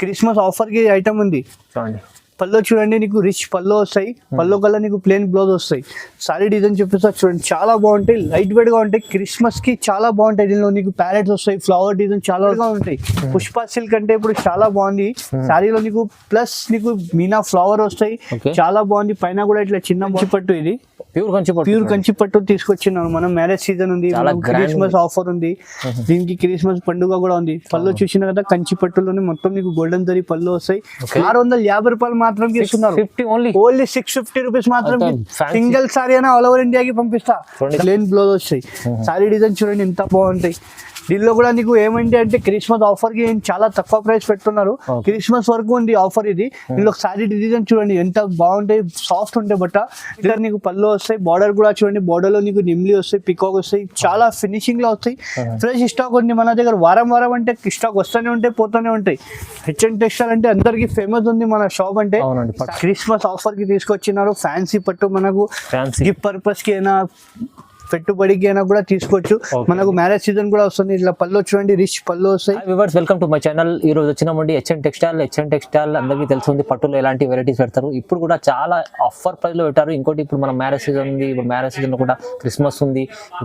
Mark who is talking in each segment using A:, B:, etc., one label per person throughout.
A: Christmas offer కి item ఉంది
B: చూడండి.
A: పల్లో చూడండి, నీకు రిచ్ పల్లో వస్తాయి. పల్లో కల్లా నీకు ప్లేన్ బ్లౌజ్ వస్తాయి. సారీ డిజైన్ చూపిస్తా చూడండి, చాలా బాగుంటాయి. లైట్ వెయిట్ గా ఉంటాయి. క్రిస్మస్ కి చాలా బాగుంటాయి. దీనిలో నీకు ప్యారెట్స్ వస్తాయి, ఫ్లవర్ డిజైన్ చాలా ఉంటాయి. పుష్ప సిల్క్ అంటే ఇప్పుడు చాలా బాగుంది. సారీలో నీకు ప్లస్ నీకు మీనా ఫ్లవర్ వస్తాయి, చాలా బాగుంది. పైన కూడా ఇట్లా చిన్న కంచి పట్టు, ఇది ప్యూర్ కంచి పట్టు తీసుకొచ్చినాను మనం. మ్యారేజ్ సీజన్ ఉంది, క్రిస్మస్ ఆఫర్ ఉంది. దీనికి క్రిస్మస్ పండుగ కూడా ఉంది. పళ్ళు చూసిన కదా, కంచి పట్టులోనే మొత్తం నీకు గోల్డెన్ జరీ పళ్ళు వస్తాయి. 650 రూపాయలు మాత్రం ఇస్తున్నారు. ఓన్లీ 650 రూపీస్ మాత్రం. సింగిల్ సారీ అయినా ఆల్ ఓవర్ ఇండియాకి పంపిస్తా. ప్లేన్ బ్లౌజ్ వస్తాయి. సారీ డిజైన్ చూడండి ఎంత బాగుంటాయి. దీనిలో కూడా నీకు ఏమంటే అంటే క్రిస్మస్ ఆఫర్ కి చాలా తక్కువ ప్రైస్ పెడుతున్నారు. క్రిస్మస్ వరకు ఉంది ఆఫర్ ఇది. దీనిలో సారీ డిజైన్ చూడండి ఎంత బాగుంటాయి, సాఫ్ట్ ఉంటాయి బట్ట. ఇలా నీకు పళ్ళు వస్తాయి. బార్డర్ కూడా చూడండి, బార్డర్ లో నీకు నిమ్లీ వస్తాయి, పికాక్ వస్తాయి, చాలా ఫినిషింగ్ లో వస్తాయి. ఫ్రెష్ స్టాక్ ఉంది మన దగ్గర. వారం అంటే స్టాక్ వస్తూనే ఉంటాయి, పోతూనే ఉంటాయి. హెచ్ఎన్ టెక్స్టైల్ అంటే అందరికి ఫేమస్ ఉంది మన షాప్. అంటే క్రిస్మస్ ఆఫర్ కి తీసుకొచ్చినారు. ఫ్యాన్సీ పట్టు మనకు గిఫ్ట్ పర్పస్ కి అయినా పెట్టుబడికి అయినా కూడా తీసుకోవచ్చు. మనకు మ్యారేజ్ సీజన్ కూడా వస్తుంది. ఇట్లా పళ్ళు చూడండి, రిచ్ పళ్ళు వస్తాయి.
B: Viewers, welcome to my channel. ఈ రోజు వచ్చినామండి హెచ్ఎన్ టెక్స్టైల్ అందరికీ తెలిసింది, పట్టులో ఎలాంటి వెరైటీస్ పెడతారు. ఇప్పుడు కూడా చాలా ఆఫర్ ప్రైస్ లో పెట్టారు. ఇంకోటి ఇప్పుడు మన మ్యారేజ్ సీజన్ ఉంది. ఇప్పుడు మ్యారేజ్ సీజన్ లో కూడా క్రిస్మస్ ఉంది,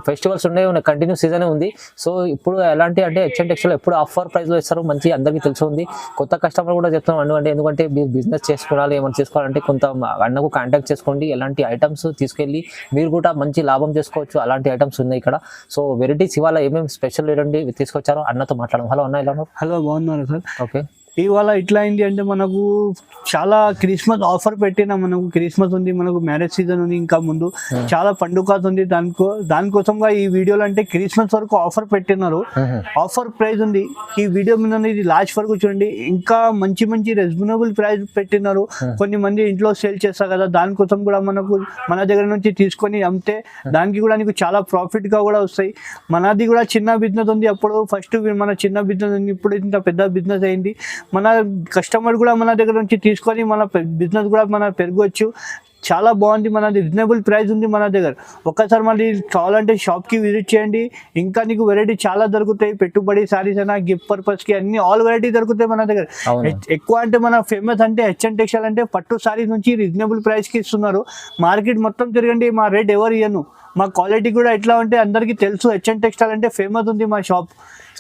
B: ఫెస్టివల్స్ ఉన్నాయి, కంటిన్యూ సీజన్ ఉంది. సో ఇప్పుడు ఎలాంటి అంటే హెచ్ఎన్ టెక్స్టైల్ ఎప్పుడు ఆఫర్ ప్రైస్ లో ఇస్తారు. మంచి అందరికీ తెలిసి ఉంది. కొత్త కస్టమర్ కూడా చెప్తున్నాం అంటే, ఎందుకంటే మీరు బిజినెస్ చేసుకోవాలి, ఏమైనా చేసుకోవాలంటే కొంత అన్నకు కాంటాక్ట్ చేసుకోండి. ఎలాంటి ఐటమ్స్ తీసుకెళ్ళి మీరు కూడా మంచి లాభం చేసుకోవచ్చు. అలాంటి ఐటమ్స్ ఉన్నాయి ఇక్కడ. సో వెరైటీస్ ఇవాళ ఏమేమి స్పెషల్ ఏంటి తీసుకొచ్చారో అన్నతో మాట్లాడడం. హలో అన్న, ఎలా ఉన్నారు?
A: హలో, బాగున్నారు సార్.
B: ఓకే,
A: ఇవాళ ఇట్లా అయింది అంటే మనకు చాలా క్రిస్మస్ ఆఫర్ పెట్టినా. మనకు క్రిస్మస్ ఉంది, మనకు మ్యారేజ్ సీజన్ ఉంది, ఇంకా ముందు చాలా పండుగ ఉంది. దానికోసంగా ఈ వీడియోలో అంటే క్రిస్మస్ వరకు ఆఫర్ పెట్టినారు. ఆఫర్ ప్రైస్ ఉంది ఈ వీడియో మీద. ఇది లాస్ట్ వరకు చూడండి. ఇంకా మంచి రెజనబుల్ ప్రైస్ పెట్టినారు. కొన్ని మంది ఇంట్లో సేల్ చేస్తారు కదా, దానికోసం కూడా మనకు మన దగ్గర నుంచి తీసుకొని అమ్మితే దానికి కూడా నీకు చాలా ప్రాఫిట్ గా కూడా వస్తాయి. మనది కూడా చిన్న బిజినెస్ ఉంది. అప్పుడు ఫస్ట్ మన చిన్న బిజినెస్ ఉంది, ఇప్పుడు ఇంత పెద్ద బిజినెస్ అయింది. మన కస్టమర్ కూడా మన దగ్గర నుంచి తీసుకొని మన బిజినెస్ కూడా మన పెరగవచ్చు. చాలా బాగుంది. మనది రీజనబుల్ ప్రైస్ ఉంది మన దగ్గర. ఒక్కసారి మళ్ళీ కావాలంటే షాప్కి విజిట్ చేయండి. ఇంకా నీకు వెరైటీ చాలా దొరుకుతాయి. పెట్టుబడి సారీస్ అయినా, గిఫ్ట్ పర్పస్కి అన్ని ఆల్ వెరైటీ దొరుకుతాయి మన దగ్గర. ఎక్కువ అంటే మన ఫేమస్ అంటే హెచ్ఎన్ టెక్స్టైల్ అంటే పట్టు సారీస్ నుంచి రీజనబుల్ ప్రైస్కి ఇస్తున్నారు. మార్కెట్ మొత్తం తిరగండి, మా రేట్ ఎవరు ఇయ్యను. మా క్వాలిటీ కూడా ఎట్లా ఉంటే అందరికీ తెలుసు. హెచ్ఎన్ టెక్స్టైల్ అంటే ఫేమస్ ఉంది మా షాప్.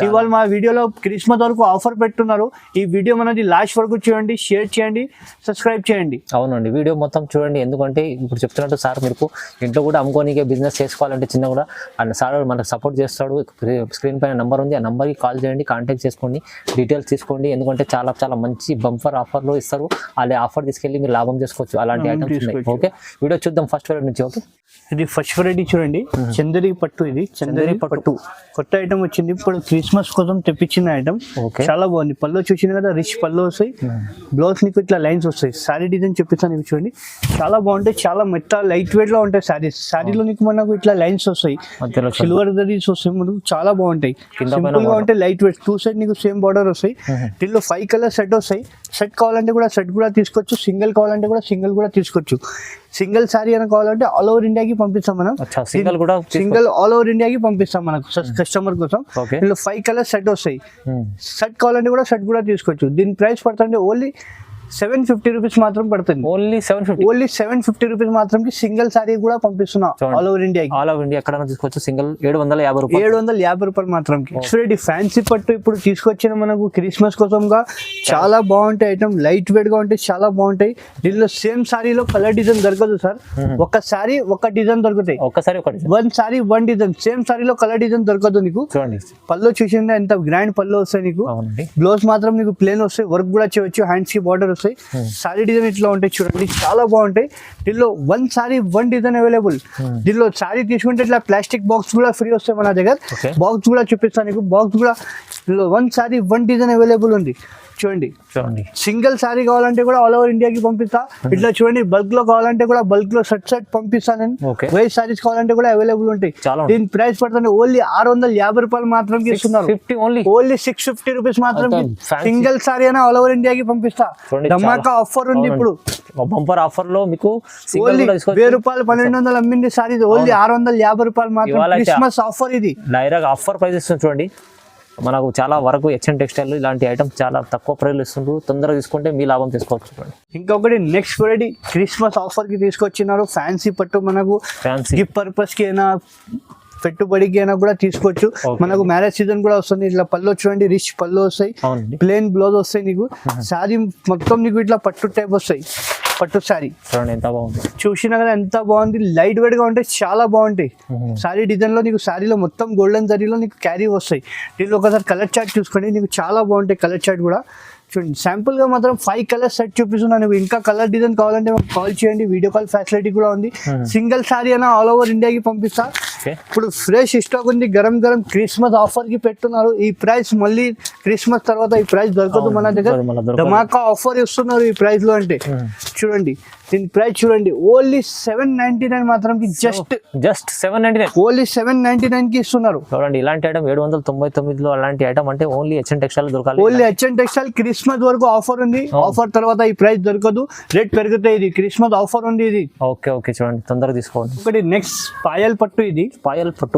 A: ఇవాళ మా వీడియోలో క్రిస్మస్ వరకు ఆఫర్ పెట్టున్నారు. ఈ వీడియో మనది లాస్ట్ వరకు చూడండి, షేర్ చేయండి, సబ్స్క్రైబ్ చేయండి.
B: అవునండి, వీడియో మొత్తం చూడండి. ఎందుకంటే ఇప్పుడు చెప్తున్నట్టు సార్ మీరు ఇంట్లో కూడా అమ్ముకోనికే బిజినెస్ చేసుకోవాలంటే చిన్న కూడా అండ్ సార్ మనకు సపోర్ట్ చేస్తాడు. స్క్రీన్ పైన నెంబర్ ఉంది, ఆ నెంబర్కి కాల్ చేయండి, కాంటాక్ట్ చేసుకోండి, డీటెయిల్స్ తీసుకోండి. ఎందుకంటే చాలా మంచి బంపర్ ఆఫర్లో ఇస్తారు. అలా ఆఫర్ తీసుకెళ్ళి మీరు లాభం చేసుకోవచ్చు. అలాంటి ఐటమ్స్ ఉన్నాయి. ఓకే, వీడియో చూద్దాం ఫస్ట్ వెరైటీ నుంచి. ఓకే,
A: ఇది ఫస్ట్ వెరైటీ చూడండి, చందరి పట్టు. ఇది చందరి పట్టు కొత్త ఐటమ్ వచ్చింది. ఇప్పుడు క్రిస్మస్ కోసం తెప్పించిన ఐటమ్. చాలా బాగుంది. పళ్ళు చూసిన కదా, రిచ్ పళ్ళు వస్తాయి. బ్లౌజ్ నీకు ఇట్లా లైన్స్ వస్తాయి. సారీ డిజైన్ చెప్పిస్తాను, ఇవి చూడండి. చాలా బాగుంటాయి. చాలా మెత్త లైట్ వెయిట్ లో ఉంటాయి సారీస్. సారీలో నీకు మనకు ఇట్లా లైన్స్ వస్తాయి, సిల్వర్ జరీస్ వస్తాయి. మనకు చాలా బాగుంటాయి. సింపుల్ గా ఉంటాయి, లైట్ వెయిట్. 2 సైడ్ నీకు సేమ్ బార్డర్ వస్తాయి. దీనిలో 5 కలర్ సెట్ వస్తాయి. సెట్ కావాలంటే కూడా సెట్ కూడా తీసుకోవచ్చు. సింగిల్ కావాలంటే కూడా సింగిల్ కూడా తీసుకోవచ్చు. సింగిల్ సారీ అని కావాలంటే ఆల్ ఓవర్ ఇండియాకి పంపిస్తాం మనం. సింగిల్ ఆల్ ఓవర్ ఇండియాకి పంపిస్తాం మనకు కస్టమర్ కోసం. 5 కలర్ సెట్ వస్తాయి. సెట్ కావాలంటే కూడా సెట్ కూడా తీసుకోవచ్చు. దీని ప్రైస్ పడుతుంది ఓన్లీ 750 రూపీస్ మాత్రం పడుతుంది. ఓన్లీ 750 రూపీస్ మాత్రం సింగిల్ సారీ కూడా పంపిస్తున్నా all over India.
B: All over India ఎక్కడ తీసుకోవచ్చు. సింగిల్ 750 రూపాయలు మాత్రం. ఫ్యాన్సీ పట్టు ఇప్పుడు తీసుకొచ్చిన మనకు క్రిస్మస్ కోసంగా చాలా బాగుంటాయి ఐటమ్. లైట్ వెయిట్ గా ఉంటాయి, చాలా బాగుంటాయి. దీనిలో సేమ్ సారీలో కలర్ డిజైన్ దొరకదు సార్. ఒక సారీ ఒక డిజైన్ దొరుకుతాయి. One sari one design. Same సారీలో కలర్ డిజైన్ దొరకదు నీకు. పళ్ళు చూసిందా ఎంత గ్రాండ్ పళ్ళు వస్తాయి నీకు. బ్లౌజ్ మాత్రం నీకు ప్లేన్ వస్తాయి. వర్క్ కూడా చేయవచ్చు. హ్యాండ్స్ కి బార్డర్. సారీ డిజైన్ ఇట్లా ఉంటాయి చూడండి, చాలా బాగుంటాయి. దీనిలో 1 సారీ 1 డిజైన్ అవైలబుల్. దీనిలో సారీ తీసుకుంటే ఇట్లా ప్లాస్టిక్ బాక్స్ కూడా ఫ్రీ వస్తాయి మన దగ్గర. బాక్స్ కూడా చూపిస్తాను నీకు. బాక్స్ కూడా 1 సారీ 1 డిజైన్ అవైలబుల్ ఉంది. చూడండి, సింగిల్ సారీ కావాలంటే కూడా ఆల్ ఓవర్ ఇండియాకి పంపిస్తా. ఇట్లా చూడండి, బల్క్ లో కావాలంటే కూడా బల్క్ లో సెట్ పంపిస్తాను నేను. 10 సారీస్ కావాలంటే కూడా అవైలబుల్ ఉంటాయి. దీని ప్రైస్ పడుతుంది ఓన్లీ 650 రూపాయలు మాత్రం ఇస్తున్నారు. ఓన్లీ 650 రూపీస్ మాత్రం. సింగిల్ సారీ అయినా ఆల్ ఓవర్ ఇండియాకి పంపిస్తా. ధమాకా ఆఫర్ ఉంది ఇప్పుడు. బంపర్ ఆఫర్ లో మీకు
A: ఓన్లీ 1000 రూపాయలు 1200 అమ్మింది సారీ. ఓన్లీ 650 రూపాయలు మాత్రం. క్రిస్మస్ ఆఫర్ ఇది.
B: డైరెక్ట్ ఆఫర్ ప్రైస్ ఇస్తుంది చూడండి.
C: మనకు చాలా వరకు హెచ్ఎన్ టెక్స్టైల్ ఇలాంటి ఐటమ్స్ చాలా తక్కువ ప్రైస్లో ఇస్తుండ్రు. తొందరగా తీసుకుంటే మీ లాభం తీసుకోవచ్చు. చూడండి
A: ఇంకొకటి నెక్స్ట్ వెరైటీ క్రిస్మస్ ఆఫర్ కి తీసుకొచ్చినారు. ఫ్యాన్సీ పట్టు మనకు
C: ఫ్యాన్సీ
A: గిఫ్ట్ పర్పస్ కి అయినా పెట్టుబడికి అయినా కూడా తీసుకోవచ్చు. మనకు మ్యారేజ్ సీజన్ కూడా వస్తుంది. ఇట్లా పళ్ళు చూడండి, రిచ్ పళ్ళు వస్తాయి,
C: అవునండి.
A: ప్లెయిన్ బ్లౌజ్ వస్తాయి. నీకు శారీ మొత్తం నీకు ఇట్లా పట్టు టైప్ వస్తాయి. పట్టు శారీ
C: చూడండి ఎంత బాగుంది.
A: చూసినా కదా ఎంత బాగుంది. లైట్ వెయిట్ గా ఉంటాయి, చాలా బాగుంటాయి. శారీ డిజైన్ లో నీకు శారీలో మొత్తం గోల్డెన్ జరీలో నీకు క్యారీ వస్తాయి. దీనిలో ఒకసారి కలర్ చార్ట్ చూసుకోండి, నీకు చాలా బాగుంటాయి. కలర్ చార్ట్ కూడా చూడండి. శాంపుల్ గా మాత్రం 5 కలర్ సెట్ చూపిస్తున్నాను. ఇంకా కలర్ డిజైన్ కావాలంటే మాకు కాల్ చేయండి. వీడియో కాల్ ఫెసిలిటీ కూడా ఉంది. సింగిల్ శారీ అయినా ఆల్ ఓవర్ ఇండియాకి పంపిస్తా. ఇప్పుడు ఫ్రెష్ స్టాక్ ఉంది. గరం గరం క్రిస్మస్ ఆఫర్ కి పెట్టున్నారు. ఈ ప్రైస్ మళ్ళీ క్రిస్మస్ తర్వాత ఈ ప్రైస్ దొరకదు మన దగ్గర. ధమాకా ఆఫర్ ఇస్తున్నారు ఈ ప్రైస్ లో. అంటే చూడండి దీని ప్రైస్ చూడండి, ఓన్లీ 799 మాత్రం
C: జస్ట్ 799.
A: ఓన్లీ 799 కి ఇస్తున్నారు.
C: చూడండి ఇలాంటి ఐటమ్ 799లో అలాంటి ఐటమ్ అంటే ఓన్లీ హెచ్ఎన్ టెక్స్టైల్ దొరకాలి.
A: ఓన్లీ హెచ్ఎన్ టెక్స్టైల్ క్రిస్మస్ వరకు ఆఫర్ ఉంది. ఆఫర్ తర్వాత ఈ ప్రైస్ దొరకదు, రేట్ పెరుగుతాయి. ఇది క్రిస్మస్ ఆఫర్ ఉంది ఇది.
C: ఓకే ఓకే చూడండి తొందరగా తీసుకోండి.
A: ఒకటి నెక్స్ట్ పాయల్ పట్టు. ఇది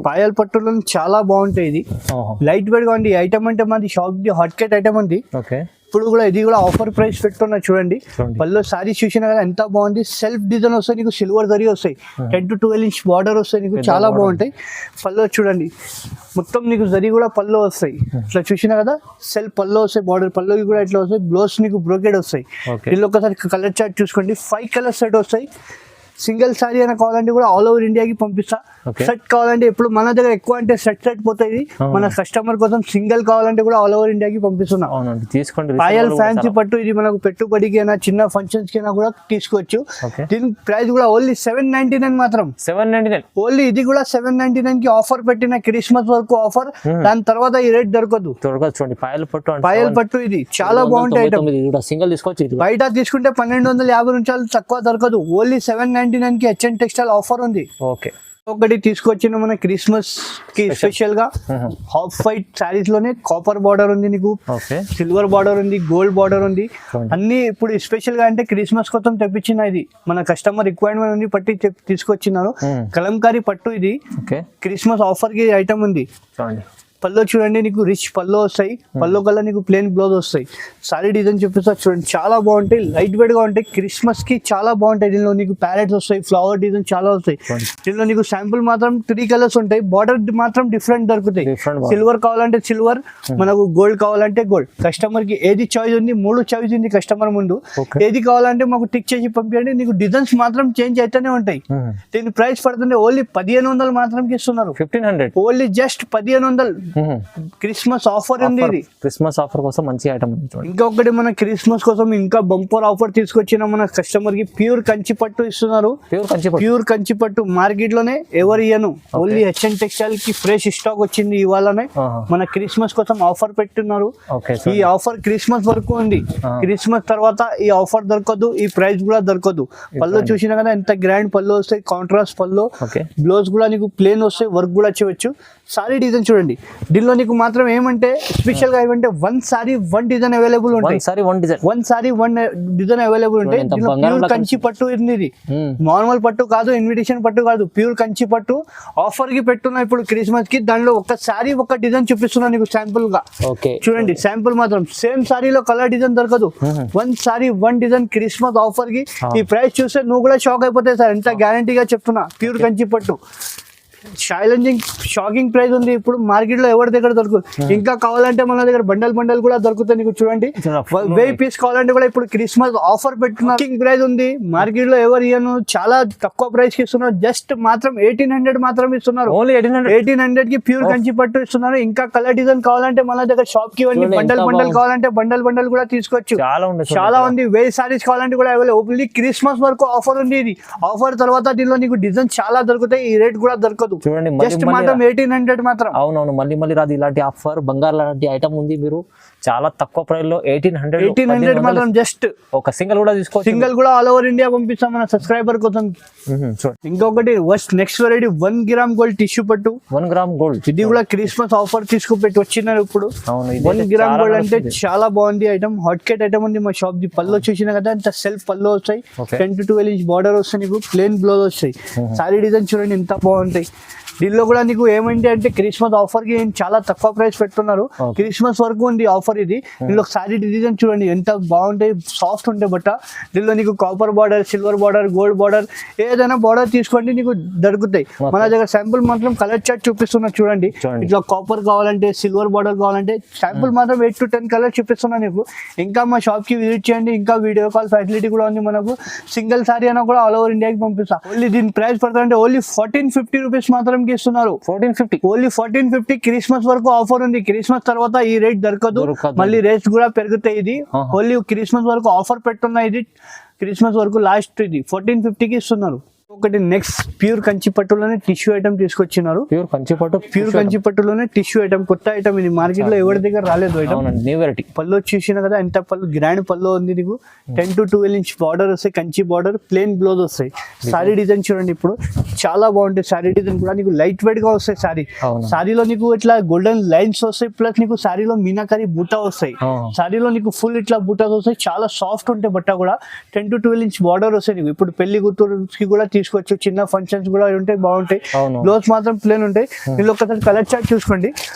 A: పాయల్ పట్టులో చాలా బాగుంటాయి. ఇది లైట్ వెయిట్ గా ఉంది. ఐటమ్ అంటే మాది shop the hot Kate item ఉంది.
C: ఓకే
A: ఇప్పుడు కూడా ఇది కూడా ఆఫర్ ప్రైస్ పెట్టున్నా చూడండి. పళ్ళు సారీ చూసినా కదా ఎంత బాగుంది. సెల్ఫ్ డిజైన్ వస్తాయి నీకు, సిల్వర్ జరీ వస్తాయి, 10 to 12 ఇంచ్ బార్డర్ వస్తాయి నీకు, చాలా బాగుంటాయి. పళ్ళు చూడండి మొత్తం నీకు జరీ కూడా పళ్ళు వస్తాయి. ఇట్లా చూసినా కదా సెల్ఫ్ పళ్ళు వస్తాయి, బార్డర్ పళ్ళుకి కూడా ఇట్లా వస్తాయి. బ్లౌజ్ నీకు బ్రోకెడ్ వస్తాయి. దీనిలో ఒకసారి కలర్ చార్ట్ చూసుకోండి. 5 కలర్ సెట్ వస్తాయి. సింగిల్ సారీ అయినా కావాలంటే కూడా ఆల్ ఓవర్ ఇండియాకి పంపిస్తా. సెట్ కావాలంటే ఇప్పుడు మన దగ్గర ఎక్కువ అంటే సెట్ పోతాయి. మన కస్టమర్ కోసం సింగిల్ కావాలంటే కూడా ఆల్ ఓవర్ ఇండియాకి పంపిస్తున్నా. పాయల్ ఫ్యాన్సీ పట్టు. ఇది మనకు పెట్టుబడికి అయినా చిన్న ఫంక్షన్స్ కి కూడా తీసుకోవచ్చు. దీని ప్రైస్ కూడా ఓన్లీ 799 మాత్రం.
C: 799
A: ఓన్లీ. ఇది కూడా 799 కి ఆఫర్ పెట్టిన క్రిస్మస్ వరకు ఆఫర్. దాని తర్వాత ఈ రేట్ దొరకదు.
C: చూడండి
A: పాయల్ పట్టు ఇది చాలా బాగుంటాయి ఐటమ్.
C: సింగిల్ తీసుకోవచ్చు.
A: బయట తీసుకుంటే 1250 నుంచి తక్కువ దొరకదు. ఓన్లీ 799 కి హెచ్ఎన్ టెక్స్టైల్ ఆఫర్ ఉంది.
C: ఓకే
A: ఒకటి తీసుకొచ్చిన మన క్రిస్మస్ కి స్పెషల్ గా హాఫ్ వైట్ సారీస్ లోనే కాపర్ బార్డర్ ఉంది నీకు, సిల్వర్ బార్డర్ ఉంది, గోల్డ్ బార్డర్ ఉంది. అన్ని ఇప్పుడు స్పెషల్ గా అంటే క్రిస్మస్ కోసం తెప్పించిన. ఇది మన కస్టమర్ రిక్వైర్మెంట్ ఉంది పట్టి తీసుకొచ్చినారు. కలంకారీ పట్టు. ఇది క్రిస్మస్ ఆఫర్ కి ఐటమ్ ఉంది. పళ్ళు చూడండి నీకు రిచ్ పళ్ళు వస్తాయి. పళ్ళు కల్లా నీకు ప్లెయిన్ బ్లౌజ్ వస్తాయి. సారీ డిజైన్ చూపిస్తా చూడండి, చాలా బాగుంటాయి. లైట్ వెయిట్ గా ఉంటాయి. క్రిస్మస్ కి చాలా బాగుంటాయి. దీనిలో నీకు ప్యారెట్స్ వస్తాయి, ఫ్లవర్ డిజైన్ చాలా వస్తాయి. దీనిలో నీకు శాంపుల్ మాత్రం 3 కలర్స్ ఉంటాయి. బార్డర్ మాత్రం డిఫరెంట్ దొరుకుతాయి. సిల్వర్ కావాలంటే సిల్వర్, మనకు గోల్డ్ కావాలంటే గోల్డ్. కస్టమర్ కి ఏది చాయిస్ ఉంది, 3 చాయిస్ ఉంది కస్టమర్ ముందు. ఏది కావాలంటే మాకు టిక్ చేసి పంపించండి. నీకు డిజైన్స్ మాత్రం చేంజ్ అయితేనే ఉంటాయి. దీని ప్రైస్ పడుతుంది ఓన్లీ 1500 మాత్రం ఇస్తున్నారు.
C: 1500
A: ఓన్లీ జస్ట్ 1500. క్రిస్మస్ ఆఫర్ ఉంది. ఇది
C: క్రిస్మస్ ఆఫర్ కోసం మంచి ఐటమ్.
A: ఇంకొకటి మన క్రిస్మస్ కోసం ఇంకా బంపర్ ఆఫర్ తీసుకొచ్చిన మన కస్టమర్ కి ప్యూర్ కంచి పట్టు ఇస్తున్నారు. ప్యూర్ కంచి పట్టు మార్కెట్ లోనే ఎవరు ఇయ్యను. ఓన్లీ హెచ్ఎన్ టెక్స్టైల్ కి ఫ్రెష్ స్టాక్ వచ్చింది ఇవాళనే. మన క్రిస్మస్ కోసం ఆఫర్ పెట్టున్నారు. ఈ ఆఫర్ క్రిస్మస్ వరకు ఉంది. క్రిస్మస్ తర్వాత ఈ ఆఫర్ దొరకదు, ఈ ప్రైస్ కూడా దొరకదు. పళ్ళు చూసినా కదా ఎంత గ్రాండ్ పళ్ళు వస్తాయి, కాంట్రాస్ట్ పళ్ళు. బ్లౌజ్ కూడా నీకు ప్లేన్ వస్తాయి, వర్క్ కూడా చేయవచ్చు. సారీ డిజైన్ చూడండి. దీనిలో నీకు మాత్రం ఏమంటే స్పెషల్ గా ఏమంటే 1 సారీ 1 డిజైన్ అవైలబుల్ ఉంటాయి. 1 సారీ 1 డిజైన్ అవైలబుల్ ఉంటాయి. ప్యూర్ కంచి పట్టు ఉంది. ఇది నార్మల్ పట్టు కాదు, ఇన్విటేషన్ పట్టు కాదు, ప్యూర్ కంచి పట్టు. ఆఫర్ కి పెట్టున్నా ఇప్పుడు క్రిస్మస్ కి. దానిలో ఒక సారీ ఒక డిజైన్ చూపిస్తున్నా నీకు శాంపుల్ గా. చూడండి శాంపుల్ మాత్రం సేమ్ సారీలో కలర్ డిజైన్ దొరకదు. 1 సారీ 1 డిజైన్ క్రిస్మస్ ఆఫర్ కి. ఈ ప్రైస్ చూస్తే నువ్వు కూడా షాక్ అయిపోతాయి సార్, ఎంత గ్యారంటీగా చెప్తున్నా. ప్యూర్ కంచి పట్టు ఛాలెంజింగ్ షాకింగ్ ప్రైస్ ఉంది. ఇప్పుడు మార్కెట్ లో ఎవరి దగ్గర దొరకదు. ఇంకా కావాలంటే మన దగ్గర బండల్ కూడా దొరుకుతాయి నీకు. చూడండి 1000 పీస్ కావాలంటే కూడా ఇప్పుడు క్రిస్మస్ ఆఫర్ పెట్టిన ప్రైస్ ఉంది. మార్కెట్ లో ఎవరు ఇయ్యను, చాలా తక్కువ ప్రైస్ కి ఇస్తున్నారు. జస్ట్ మాత్రం 1800 మాత్రం ఇస్తున్నారు. 1800 కి ప్యూర్ కంచి పట్టు ఇస్తున్నారు. ఇంకా కలర్ డిజైన్ కావాలంటే మన దగ్గర షాప్ కి ఇవ్వండి. బండల్ కావాలంటే బండల్ కూడా తీసుకోవచ్చు. చాలా ఉంది. 1000 సారీస్ కావాలంటే కూడా అవైలబుల్. క్రిస్మస్ వరకు ఆఫర్ ఉంది. ఇది ఆఫర్ తర్వాత దీనిలో నీకు డిజైన్ చాలా దొరుకుతాయి. ఈ రేట్ కూడా దొరకదు.
C: చూడండి
A: 1800 మాత్రం.
C: అవునవును, మళ్ళీ రాదు ఇలాంటి ఆఫర్. బంగారు లాంటి ఐటమ్ ఉంది. మీరు చాలా తక్కువ ప్రైస్ లో 1800
A: మాత్రం. జస్ట్
C: ఒక సింగిల్ కూడా తీసుకోవచ్చు.
A: సింగిల్ కూడా ఆల్ ఓవర్ ఇండియా పంపిస్తాం మన సబ్స్క్రైబర్ కోసం. ఇంకొకటి next variety 1 gram gold tissue పట్టు.
C: 1 గ్రామ్ గోల్డ్.
A: ఇది కూడా క్రిస్మస్ ఆఫర్ తీసుకుపెట్టి వచ్చినారు ఇప్పుడు. 1 గ్రామ్ గోల్డ్ అంటే చాలా బాగుంది ఐటమ్. హాట్ కేట్ ఐటమ్ ఉంది మా షాప్ ది. పళ్ళు చూసినా కదా అంత సెల్ఫ్ పళ్ళు వస్తాయి. 10 to 12 ఇంచ్ బార్డర్ వస్తాయి నీకు. ప్లేన్ బ్లౌజ్ వస్తాయి. సారీ డిజైన్ చూడండి ఎంత బాగుంటాయి. దీనిలో కూడా నీకు ఏమంటే అంటే క్రిస్మస్ ఆఫర్ కి చాలా తక్కువ ప్రైస్ పెడుతున్నారు. క్రిస్మస్ వరకు ఉంది ఆఫర్ ఇది. దీనిలో సారీ డిజైన్ చూడండి ఎంత బాగుంటాయి, సాఫ్ట్ ఉంటాయి బట్ట. దీనిలో నీకు copper border, silver border, gold border ఏదైనా బార్డర్ తీసుకోండి నీకు దొరుకుతాయి. మన దగ్గర శాంపుల్ మాత్రం కలర్ చార్ట్ చూపిస్తున్నా చూడండి. ఇట్లా కాపర్ కావాలంటే, సిల్వర్ బార్డర్ కావాలంటే శాంపుల్ మాత్రం 8 to 10 కలర్ చూపిస్తున్నా నీకు. ఇంకా మా షాప్ కి విజిట్ చేయండి. ఇంకా వీడియో కాల్ ఫెసిలిటీ కూడా ఉంది మనకు. సింగిల్ సారీ అయినా కూడా ఆల్ ఓవర్ ఇండియాకి పంపిస్తా. ఓన్లీ దీని ప్రైస్ పడుతుందంటే ఓన్లీ 1450 రూపీస్ మాత్రం ఇస్తున్నారు.
C: 1450
A: ఓన్లీ 1450. క్రిస్మస్ వరకు ఆఫర్ ఉంది. క్రిస్మస్ తర్వాత ఈ రేట్ దొరకదు, మళ్ళీ రేట్స్ కూడా పెరుగుతాయి. ఇది ఓన్లీ క్రిస్మస్ వరకు ఆఫర్ పెట్టున్నా. ఇది క్రిస్మస్ వరకు లాస్ట్. ఇది 1450కి ఇస్తున్నారు. ఒకటి నెక్స్ట్ ప్యూర్ కంచి పట్టులోనే టిష్యూ ఐటమ్ తీసుకొచ్చినారు.
C: ప్యూర్ కంచి
A: పట్టులోనే టిష్యూ ఐటమ్, కొత్త ఐటమ్ ఇది. మార్కెట్ లో ఎవరి దగ్గర రాలేదు ఐటమ్.
C: New variety.
A: పళ్ళు చూసినా కదా ఎంత పళ్ళు, గ్రాండ్ పళ్ళు ఉంది నీకు. 10 to 12 ఇంచ్ బార్డర్ వస్తాయి, కంచి బార్డర్, ప్లేన్ బ్లౌజ్ వస్తాయి. సారీ డిజైన్ చూడండి ఇప్పుడు చాలా బాగుంటాయి. సారీ డిజైన్ కూడా నీకు లైట్ వెయిట్ గా వస్తాయి. సారీలో నీకు ఇట్లా గోల్డెన్ లైన్స్ వస్తాయి, ప్లస్ నీకు సారీలో మీనాకారి బూటా వస్తాయి. సారీలో నీకు ఫుల్ ఇట్లా బూటాస్ వస్తాయి. చాలా సాఫ్ట్ ఉంటాయి బట్ట కూడా. 10 to 12 ఇంచ్ బార్డర్ వస్తాయి నీకు. ఇప్పుడు పెళ్లి కూతురుకి కూడా తీసుకోవచ్చు, చిన్న ఫంక్షన్స్ కూడా ఉంటాయి, బాగుంటాయి. బ్లౌజ్ మాత్రం ప్లేన్ ఉంటాయి. దీనిలో ఒకసారి కలర్ చార్ట్ చూసుకోండి.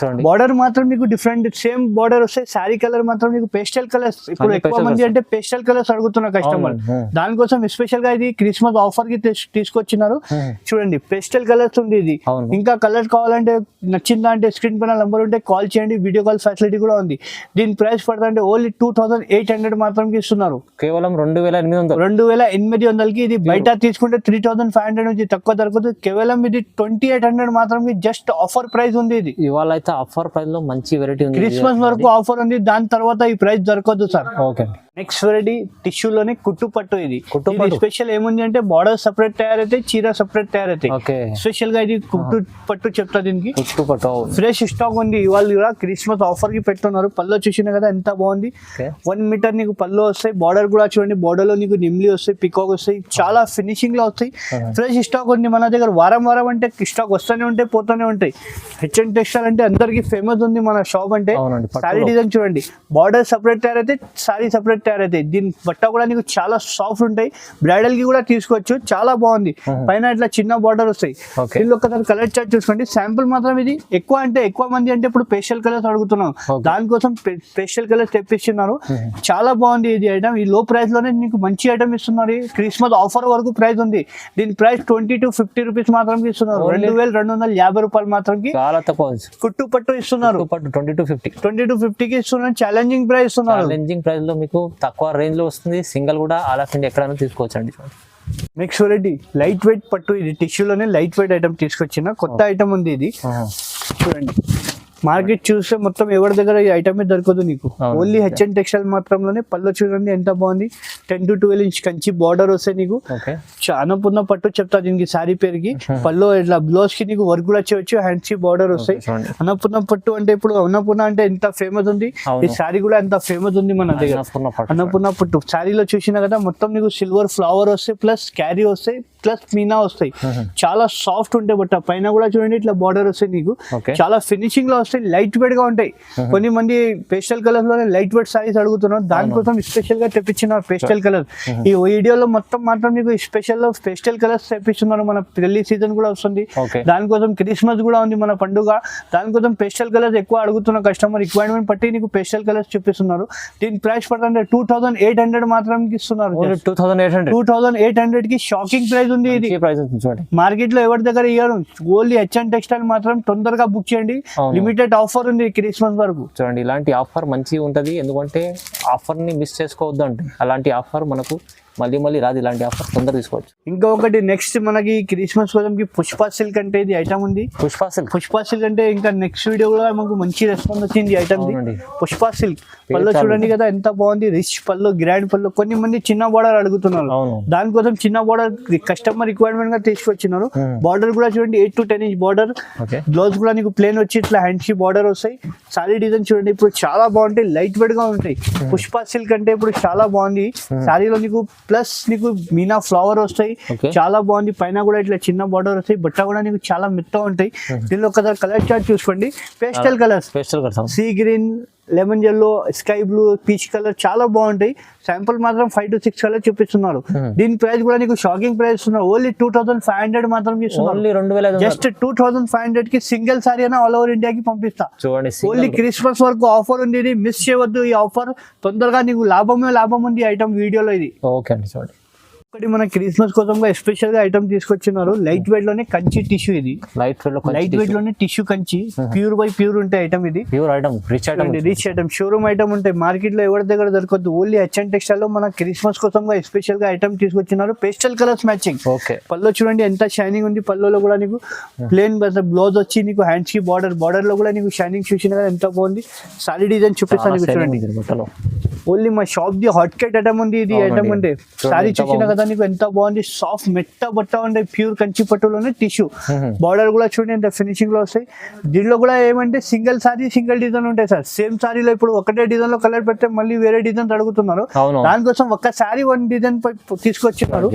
A: బార్డర్ మాత్రం నీకు డిఫరెంట్ సేమ్ బార్డర్ వస్తాయి. శారీ కలర్ మాత్రం నీకు పేస్టల్ కలర్స్. ఇప్పుడు ఎక్కువ మంది అంటే పేస్టల్ కలర్స్ అడుగుతున్న కస్టమర్. దానికోసం స్పెషల్ గా ఇది క్రిస్మస్ ఆఫర్ కి తీసుకొచ్చినారు. చూడంండి పేస్టల్ కలర్స్ ఉంది ఇది. ఇంకా కలర్ కావాలంటే నచ్చిందా అంటే స్క్రీన్ పైన నంబర్ ఉంటే కాల్ చేయండి. వీడియో కాల్ ఫెసిలిటీ కూడా ఉంది. దీని ప్రైస్ పడుతుందంటే ఓన్లీ 2800 మాత్రం ఇస్తున్నారు.
C: కేవలం
A: 2800కి. ఇది బయట తీసుకుంటే 3500 నుంచి తక్కువ దొరకదు. కేవలం ఇది 2800 మాత్రం జస్ట్ ఆఫర్ ప్రైస్ ఉంది. ఇది
C: ఇవాళ అయితే ఆఫర్ ప్రైస్ లో మంచి వెరైటీ ఉంది.
A: క్రిస్మస్ వరకు ఆఫర్ ఉంది, దాని తర్వాత ఈ ప్రైస్ దొరకదు సార్.
C: ఓకే.
A: నెక్స్ట్ వెరైటీ టిష్యూలోనే కుట్టు పట్టు. ఇది స్పెషల్ ఏముంది అంటే బార్డర్ సెపరేట్ తయారైతే, చీర సెపరేట్ తయారైతే. స్పెషల్ గా ఇది కుట్టు పట్టు చెప్తా. దీనికి ఫ్రెష్ స్టాక్ ఉంది. ఇవాళ కూడా క్రిస్మస్ ఆఫర్ కి పెట్టున్నారు. పళ్ళు చూసినా కదా ఎంత బాగుంది. 1 మీటర్ నీకు పళ్ళు వస్తాయి. బార్డర్ కూడా చూడండి, బార్డర్ లో నీకు నిమ్లీ వస్తాయి, పికాక్ వస్తాయి. చాలా ఫినిషింగ్ లో వస్తాయి. ఫ్రెష్ స్టాక్ ఉంది మన దగ్గర. వారం అంటే స్టాక్ వస్తూనే ఉంటాయి, పోతూనే ఉంటాయి. హెచ్ఎన్ టెక్స్టైల్ అంటే అందరికి ఫేమస్ ఉంది మన షాప్ అంటే. సారీ డిజైన్ చూడండి, బార్డర్ సెపరేట్ తయారైతే, సారీ సెపరేట్ తయారైతే. దీని బట్ట కూడా నీకు చాలా సాఫ్ట్ ఉంటాయి. బ్రైడల్ కి కూడా తీసుకోవచ్చు. చాలా బాగుంది. పైన ఇట్లా చిన్న బార్డర్ వస్తాయి. దీనిలో ఒకసారి కలర్ చార్ట్ చూసుకోండి. శాంపుల్ మాత్రం ఇది. ఎక్కువ మంది అంటే ఇప్పుడు పేస్టల్ కలర్స్ అడుగుతున్నాం, దానికోసం పేస్టల్ కలర్స్ తెప్పిస్తున్నారు. చాలా బాగుంది ఇది ఐటమ్. ఈ లో ప్రైస్ లోనే నీకు మంచి ఐటమ్ ఇస్తున్నారు. క్రిస్మస్ ఆఫర్ వరకు ప్రైస్ ఉంది. దీని ప్రైస్ 20 to 50 రూపీస్ మాత్రం ఇస్తున్నారు. 2250 రూపాయలు మాత్రం
C: చాలా తక్కువ
A: కుట్టు పట్టు ఇస్తున్నారు.
C: 20 to 50కి
A: ఇస్తున్నారు. ఛాలెంజింగ్ ప్రైస్ ఇస్తున్నారు.
C: ఛాలెంజింగ్ ప్రైస్ లో మీకు తక్కువ రేంజ్ లో వస్తుంది. సింగిల్ కూడా ఆల్ ఆఫ్ ఇండియా ఎక్కడైనా తీసుకోవచ్చండి.
A: నెక్స్ట్ వెరైటీ లైట్ వెయిట్ పట్టు. ఇది టిష్యూలోనే లైట్ వెయిట్ ఐటమ్ తీసుకొచ్చిన కొత్త ఐటమ్ ఉంది. ఇది చూడండి, మార్కెట్ చూస్తే మొత్తం ఎవరి దగ్గర ఈ ఐటమే దొరకదు నీకు. ఓన్లీ హెచ్ఎన్ టెక్స్టైల్ మాత్రమే. పళ్ళు చూడండి ఎంత బాగుంది. 10 to 12 ఇంచ్ కంచి బార్డర్ వస్తాయి నీకు. అన్నపూర్ణ పట్టు చెప్తా దీనికి సారీ పేరుకి. పళ్ళు ఇట్లా బ్లౌజ్ కి నీకు వర్క్ కూడా చేయవచ్చు. హ్యాండ్స్ బార్డర్ వస్తాయి. అన్నపూర్ణ పట్టు అంటే ఇప్పుడు అన్నపూర్ణ అంటే ఎంత ఫేమస్ ఉంది. ఈ సారీ కూడా ఎంత ఫేమస్ ఉంది మన దగ్గర. అన్నపూర్ణ పట్టు సారీలో చూసినా కదా మొత్తం నీకు సిల్వర్ ఫ్లవర్ వస్తాయి, ప్లస్ క్యారీ వస్తాయి, ప్లస్ మీనా వస్తాయి. చాలా సాఫ్ట్ ఉంటాయి బట్ పైన కూడా చూడండి ఇట్లా బార్డర్ వస్తాయి నీకు. చాలా ఫినిషింగ్ లో వస్తాయి. లైట్ వెయిట్ గా ఉంటాయి. కొన్ని మంది పేస్టల్ కలర్స్ లోనే లైట్ వెయిట్ సారీస్ అడుగుతున్నారు. దానికోసం స్పెషల్ గా తెప్పించిన పేస్టల్ కలర్. ఈ వీడియోలో మొత్తం మాత్రం నీకు స్పెషల్ లో పేస్టల్ కలర్స్ తెప్పిస్తున్నారు. మన పెళ్లి సీజన్ కూడా వస్తుంది, దానికోసం క్రిస్మస్ కూడా ఉంది మన పండుగ. దానికోసం పేస్టల్ కలర్స్ ఎక్కువ అడుగుతున్న కస్టమర్ రిక్వైర్మెంట్ బట్టి నీకు పేస్టల్ కలర్స్ చూపిస్తున్నారు. దీని ప్రైస్ పడుతుంటే 2800 మాత్రం ఇస్తున్నారు. 2800 కి షాకింగ్ ప్రైస్ ఉంది. ఇది మార్కెట్ లో ఎవరి దగ్గర ఇవ్వరు. ఓన్లీ హెచ్ఎన్ టెక్స్టైల్ మాత్రం తొందరగా బుక్ చేయండి. లిమిటెడ్ ఆఫర్ ఉంది క్రిస్మస్ వరకు.
C: చూడండి ఇలాంటి ఆఫర్ మంచిగా ఉంటది. ఎందుకంటే ఆఫర్ ని మిస్ చేసుకోవద్దు అంటే అలాంటి ఆఫర్ మనకు మళ్ళీ రాదు. ఇలాంటి ఆఫర్ తొందర తీసుకోవచ్చు.
A: ఇంకా ఒకటి నెక్స్ట్ మనకి క్రిస్మస్ కోసం పుష్ప సిల్క్ అంటే ఇది ఐటమ్ ఉంది. పుష్ప సిల్క్ అంటే ఇంకా నెక్స్ట్ వీడియో కూడా మనకు మంచి రెస్పాన్స్ వచ్చింది ఈ ఐటమ్. పుష్ప సిల్క్ పళ్ళు చూడండి కదా ఎంత బాగుంది. రిచ్ పళ్ళు, గ్రాండ్ పళ్ళు. కొన్ని మంది చిన్న బార్డర్ అడుగుతున్నారు. దానికోసం చిన్న బార్డర్ కస్టమర్ రిక్వైర్మెంట్ గా తీసుకొచ్చినారు. బార్డర్ కూడా చూడండి 8 to 10 ఇంచ్ బార్డర్. బ్లౌజ్ కూడా నీకు ప్లేన్ వచ్చి ఇట్లా హ్యాండ్స్ బార్డర్ వస్తాయి. సారీ డిజైన్ చూడండి ఇప్పుడు చాలా బాగుంటాయి. లైట్ వెయిట్ గా ఉంటాయి. పుష్ప సిల్క్ అంటే ఇప్పుడు చాలా బాగుంది. సారీలో నీకు ప్లస్ నీకు మీనా ఫ్లవర్ వస్తాయి. చాలా బాగుంది. పైన కూడా ఇట్లా చిన్న బార్డర్ వస్తాయి. బట్ట కూడా నీకు చాలా మెత్తగా ఉంటాయి. దీనిలో ఒకసారి కలర్ చార్ట్ చూసుకోండి. Pastel colours, sea green, lemon yellow, sky blue, peach colour చాలా బాగుంటాయి. శాంపుల్ మాత్రం 5 to 6 కలర్ చూపిస్తున్నారు. దీని ప్రైస్ కూడా నీకు షాకింగ్ ప్రైస్ ఇస్తున్నారు. ఓన్లీ 2500 మాత్రం ఇస్తున్నారు.
C: ఓన్లీ 2500
A: జస్ట్ 2500 కి సింగిల్ సారీ అయినా ఆల్ ఓవర్ ఇండియాకి పంపిస్తా.
C: చూడండి
A: ఓన్లీ క్రిస్మస్ వరకు ఆఫర్ ఉంది. ఇది మిస్ చేయవద్దు ఈ ఆఫర్. తొందరగా నీకు లాభం ఉంది ఐటమ్ వీడియోలో. ఇది
C: ఓకే అండి. చూడండి
A: ఒకటి మన క్రిస్మస్ కోసం ఎస్పెషల్ గా ఐటమ్ తీసుకొచ్చినారు. లైట్ వెయిట్ లోనే కంచి టిష్యూ. ఇది
C: లైట్
A: వెయిట్ లోనే tissue Kanchi, pure by pure ఉంటాయి ఐటమ్. ఇది
C: pure item, rich
A: item, showroom item ఉంటాయి. మార్కెట్ లో ఎవరి దగ్గర దొరకదు. ఓన్లీ హెచ్ఎన్ టెక్స్టైల్ లో మన క్రిస్మస్ కోసం ఎస్పెషల్ గా ఐటమ్ తీసుకొచ్చినారు. Pastel colours matching.
C: ఓకే.
A: పల్లో చూడండి ఎంత షైనింగ్ ఉంది. పల్లోలో కూడా నీకు ప్లేన్ బ్లౌజ్ వచ్చి నీకు హ్యాండ్స్ కి బార్డర్ లో కూడా నీకు షైనింగ్ చూసిన కదా ఎంత బాగుంది. సారీ డిజైన్ చూపిస్తాను చూడండి. ఓన్లీ మా shop the hot Kate item ఉంది. ఇది ఐటమ్ అంటే సారీ చూసిన కదా నీకు ఎంత బాగుంది. సాఫ్ట్ మెట్ట బట్ట ఉండే ప్యూర్ కంచి పట్టులోనే టిష్యూ. బార్డర్ కూడా చూడండి ఎంత ఫినిషింగ్ లో వస్తాయి. దీనిలో కూడా ఏమంటే సింగిల్ సారీ సింగిల్ డిజైన్ ఉంటాయి సార్. సేమ్ సారీలో ఇప్పుడు ఒకటే డిజైన్ లో కలర్ పెడితే మళ్ళీ వేరే డిజైన్ అడుగుతున్నారు. దానికోసం ఒక్క సారీ 1 డిజైన్ తీసుకొచ్చినారు.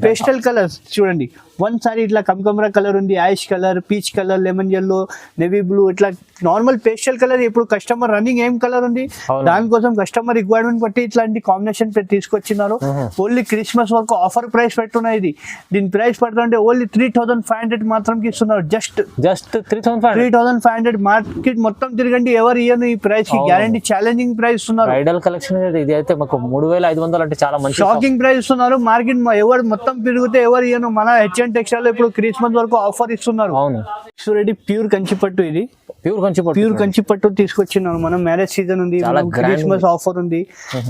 A: పేస్టల్ కలర్స్ చూడండి. 1 సారీ ఇట్లా కమకమరా కలర్ ఉంది, ash colour, peach colour, lemon yellow, navy blue, ఇట్లా నార్మల్ పేస్టల్ కలర్. ఇప్పుడు కస్టమర్ రన్నింగ్ ఏం కలర్ ఉంది దానికోసం కస్టమర్ రిక్వైర్మెంట్ బట్టి ఇట్లాంటి కాంబినేషన్ తీసుకొచ్చినారు. ఓన్లీ క్రిస్మస్ వరకు ఆఫర్ ప్రైస్ పెట్టున్నాయి. ఇది దీని ప్రైస్ పడుతుంటే ఓన్లీ 3500 మాత్రం ఇస్తున్నారు. జస్ట్ 3500 మార్కెట్ మొత్తం తిరగండి ఎవరు ఇయ్యను ఈ ప్రైస్ కి. గ్యారంటీ ఛాలెంజింగ్ ప్రైస్ ఇస్తున్నారు.
C: బ్రైడల్ కలెక్షన్ ఇది అయితే మాకు 3500 అంటే చాలా మంచి
A: షాకింగ్ ప్రైస్ ఇస్తున్నారు. మార్కెట్ ఎవరు మొత్తం తిరిగితే ఎవరు ఇయ్యను. మన హెచ్ఎన్ టెక్స్టైల్ ఇప్పుడు క్రిస్మస్ వరకు ఆఫర్ ఇస్తున్నారు.
C: అవును.
A: రెడీ ప్యూర్ కంచి పట్టు. ఇది
C: ప్యూర్
A: కంచి పట్టు తీసుకొచ్చినారు. మనం మ్యారేజ్ సీజన్ ఉంది, క్రిస్మస్ ఆఫర్ ఉంది.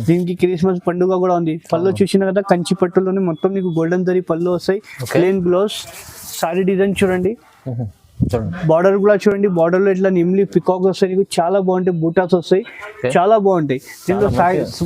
A: దీనికి క్రిస్మస్ పండుగ కూడా ఉంది. పళ్ళు చూసిన కదా కంచి పట్టులోనే మొత్తం నీకు గోల్డెన్ జరీ పళ్ళు వస్తాయి. ప్లెయిన్ బ్లౌజ్, సారీ డిజైన్ చూడండి. బార్డర్ కూడా చూడండి. బార్డర్ లో ఇట్లా నిమ్లీ పికాక్ వస్తాయి. నీకు చాలా బాగుంటాయి. బూటాస్ వస్తాయి, చాలా బాగుంటాయి. దీంట్లో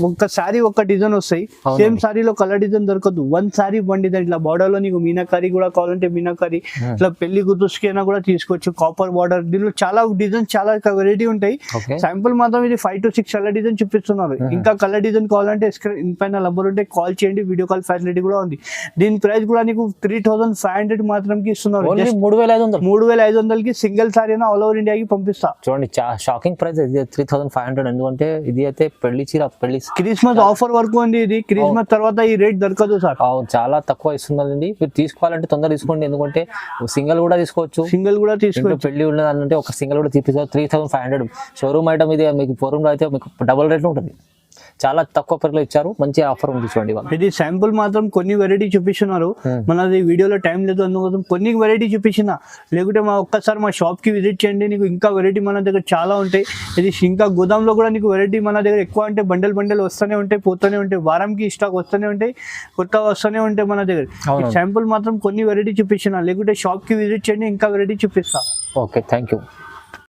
A: ఒక్క సారీ ఒక్క డిజైన్ వస్తాయి. సేమ్ సారీలో కలర్ డిజైన్ దొరకదు. 1 సారీ 1 డిజైన్. ఇట్లా బార్డర్ లో నీకు మీనాకారి కూడా కావాలంటే మీనాకారి, ఇట్లా పెళ్లి గుర్తుకి అయినా కూడా తీసుకోవచ్చు. Copper border. దీనిలో చాలా డిజైన్, చాలా వెరైటీ ఉంటాయి. శాంపుల్ మాత్రం ఇది 5 to 6 కలర్ డిజైన్ చూపిస్తున్నారు. ఇంకా కలర్ డిజైన్ కావాలంటే స్క్రీన్ పైన నంబర్ ఉంటే కాల్ చేయండి. వీడియో కాల్ ఫెసిలిటీ కూడా ఉంది. దీని ప్రైస్ కూడా నీకు 3500 మాత్రం ఇస్తున్నారు. 3500కి సింగిల్ సారీ అయినా ఆల్ ఓవర్ ఇండియాకి పంపిస్తా.
C: చూడండి షాకింగ్ ప్రైస్. ఇది 3500. ఎందుకంటే ఇది అయితే పెళ్లి
A: క్రిస్మస్ ఆఫర్ వరకు ఉంది. ఇది క్రిస్మస్ తర్వాత ఈ రేట్ దొరకదు సార్.
C: చాలా తక్కువ ఇస్తున్నది. మీరు తీసుకోవాలంటే తొందరగా తీసుకోండి. ఎందుకంటే సింగిల్ కూడా తీసుకోవచ్చు. పెళ్లి ఉన్నదంటే ఒక సింగిల్ కూడా తీసుకోవచ్చు. 3500 షోరూమ్ ఐటమ్. ఇది మీకు షోరూమ్ లో అయితే మీకు డబుల్ రేట్ ఉంటుంది. చాలా తక్కువ ప్రైస్ లో ఇచ్చారు. మంచి ఆఫర్ ఉంది చూడండి.
A: ఇది శాంపుల్ మాత్రం కొన్ని వెరైటీ చూపిస్తున్నారు. మనది వీడియోలో టైం లేదు, అందుకోసం కొన్ని వెరైటీ చూపించిన. లేకుంటే ఒక్కసారి మా షాప్ కి విజిట్ చేయండి. నీకు ఇంకా వెరైటీ మన దగ్గర చాలా ఉంటాయి. ఇది ఇంకా గోదాంలో కూడా నీకు వెరైటీ మన దగ్గర ఎక్కువ అంటే బండల్ వస్తూనే ఉంటాయి, పోతూనే ఉంటాయి. వారంకి స్టాక్ వస్తూనే ఉంటాయి, కొత్త వస్తూనే ఉంటాయి మన దగ్గర. శాంపుల్ మాత్రం కొన్ని వెరైటీ చూపించిన. లేకుంటే షాప్ కి విజిట్ చేయండి, ఇంకా వెరైటీ చూపిస్తా.
C: Okay, thank you.